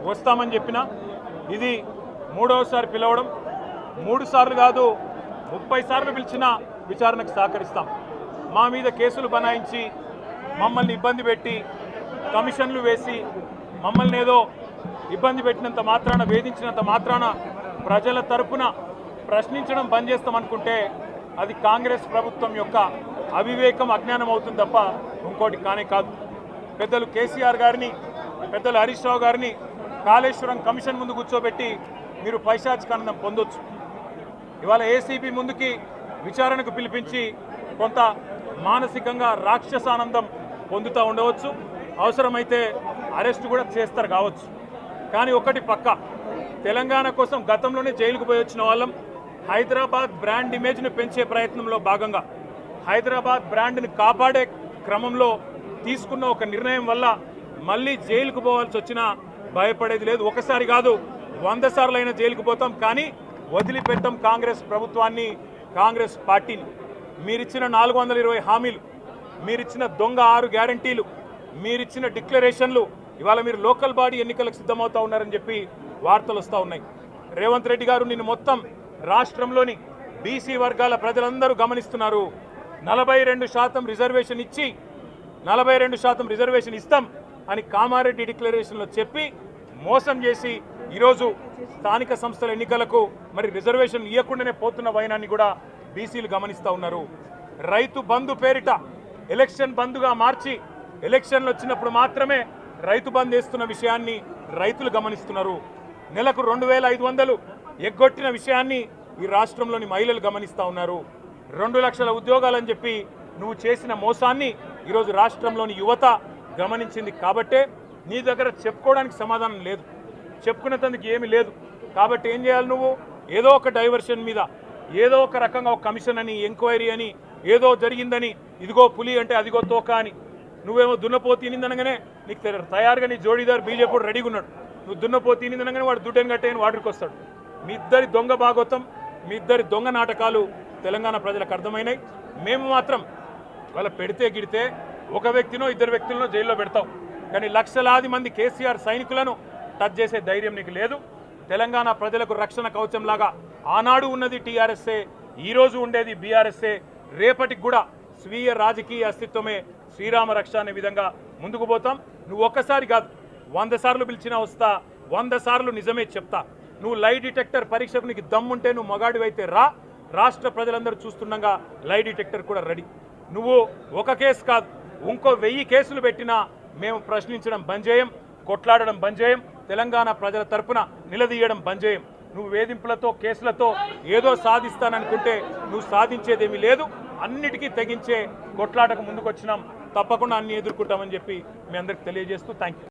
వస్తామని చెప్పిన ఇది మూడవసారి పిలవడం 3 సార్లు కాదు 30 సార్లు పిలిచిన విచారణకు సహకరిస్తాం. మా మీద కేసులు బనాయించి మమ్మల్ని ఇబ్బంది పెట్టి కమిషన్లు వేసి మమ్మల్ని ఏదో ఇబ్బంది పెట్టినంత మాత్రాన వేధించినంత మాత్రాన ప్రజల తరపున ప్రశ్నించడం బంద్ చేస్తామనుకుంటే అది కాంగ్రెస్ ప్రభుత్వం యొక్క అవివేకం అజ్ఞానం అవుతుంది తప్ప ఇంకోటి కానే కాదు. పెద్దలు కేసీఆర్ గారిని పెద్దలు హరీష్ రావు గారిని కాళేశ్వరం కమిషన్ ముందు కూర్చోబెట్టి మీరు పైశాచికానందం పొందొచ్చు. ఇవాళ ఏసీబీ ముందుకి విచారణకు పిలిపించి కొంత మానసికంగా రాక్షసానందం పొందుతూ ఉండవచ్చు. అవసరమైతే అరెస్ట్ కూడా చేస్తారు కావచ్చు. కానీ ఒకటి పక్క తెలంగాణ కోసం గతంలోనే జైలుకు పోయి వచ్చిన వాళ్ళం. హైదరాబాద్ బ్రాండ్ ఇమేజ్ని పెంచే ప్రయత్నంలో భాగంగా హైదరాబాద్ బ్రాండ్ని కాపాడే క్రమంలో తీసుకున్న ఒక నిర్ణయం వల్ల మళ్ళీ జైలుకు పోవాల్సి వచ్చినా భయపడేది లేదు. ఒకసారి కాదు 100 సార్లు అయినా జైలుకు పోతాం, కానీ వదిలిపెట్టాం కాంగ్రెస్ ప్రభుత్వాన్ని, కాంగ్రెస్ పార్టీని. మీరిచ్చిన 420 హామీలు, మీరిచ్చిన దొంగ 6 గ్యారంటీలు, మీరిచ్చిన డిక్లరేషన్లు ఇవాళ మీరు లోకల్ బాడీ ఎన్నికలకు సిద్ధమవుతా ఉన్నారని చెప్పి వార్తలు వస్తూ ఉన్నాయి. రేవంత్ రెడ్డి గారు నిన్ను మొత్తం రాష్ట్రంలోని బీసీ వర్గాల ప్రజలందరూ గమనిస్తున్నారు. 42% రిజర్వేషన్ ఇచ్చి 42% రిజర్వేషన్ ఇస్తాం అని కామారెడ్డి డిక్లరేషన్లో చెప్పి మోసం చేసి ఈరోజు స్థానిక సంస్థల ఎన్నికలకు మరి రిజర్వేషన్ ఇవ్వకుండానే పోతున్న వైనాన్ని కూడా బీసీలు గమనిస్తూ ఉన్నారు. రైతు బంధు పేరిట ఎలక్షన్ బంధుగా మార్చి ఎలక్షన్లు వచ్చినప్పుడు మాత్రమే రైతు బంధు వేస్తున్న విషయాన్ని రైతులు గమనిస్తున్నారు. నెలకు 2500 ఎగ్గొట్టిన విషయాన్ని ఈ రాష్ట్రంలోని మహిళలు గమనిస్తూ ఉన్నారు. 2 లక్షల ఉద్యోగాలని చెప్పి నువ్వు చేసిన మోసాన్ని ఈరోజు రాష్ట్రంలోని యువత గమనించింది. కాబట్టే నీ దగ్గర చెప్పుకోవడానికి సమాధానం లేదు, చెప్పుకునేందుకు ఏమీ లేదు. కాబట్టి ఏం చేయాలి? నువ్వు ఏదో ఒక డైవర్షన్ మీద ఏదో ఒక రకంగా ఒక కమిషన్ అని, ఎంక్వైరీ అని, ఏదో జరిగిందని, ఇదిగో పులి అంటే అదిగో తోక అని, నువ్వేమో దున్నపోతు తినిందనగానే నీకు తయారుగా నీ జోడీదారు బీజేపీ రెడీగా ఉన్నాడు. నువ్వు దున్నపోతు తినిందనగానే వాడు దుడ్డని కట్టేయని వాడికి వస్తాడు. మీ ఇద్దరి దొంగ భాగవతం, మీ ఇద్దరి దొంగ నాటకాలు తెలంగాణ ప్రజలకు అర్థమైనాయి. మేము మాత్రం వాళ్ళ పెడితే గిడితే ఒక వ్యక్తినో 2 వ్యక్తులను జైల్లో పెడతాం, కానీ లక్షలాది మంది కేసీఆర్ సైనికులను టచ్ చేసే ధైర్యం నీకు లేదు. తెలంగాణ ప్రజలకు రక్షణ కవచంలాగా ఆనాడు ఉన్నది టీఆర్ఎస్ఏ, ఈరోజు ఉండేది బీఆర్ఎస్ఏ, రేపటికి కూడా స్వీయ రాజకీయ అస్తిత్వమే శ్రీరామ రక్ష అనే విధంగా ముందుకు పోతాం. నువ్వు ఒక్కసారి కాదు 100 సార్లు పిలిచినా వస్తా, 100 సార్లు నిజమే చెప్తా. నువ్వు లై డిటెక్టర్ పరీక్షకు నీకు దమ్ముంటే నువ్వు మగాడివైతే రా, రాష్ట్ర ప్రజలందరూ చూస్తుండగా లై డిటెక్టర్ కూడా రెడీ. నువ్వు ఒక కేసు కాదు ఇంకో 1000 కేసులు పెట్టినా మేము ప్రశ్నించడం బంద్ చేయం, కొట్లాడడం బంద్ చేయం, తెలంగాణ ప్రజల తరపున నిలదీయడం బంద్ చేయం. నువ్వు వేధింపులతో కేసులతో ఏదో సాధిస్తాననుకుంటే నువ్వు సాధించేదేమీ లేదు. అన్నిటికీ తెగించే కొట్లాటకు ముందుకు వచ్చినాం, తప్పకుండా అన్ని ఎదుర్కొంటామని చెప్పి మీ అందరికి తెలియజేస్తూ థ్యాంక్ యూ.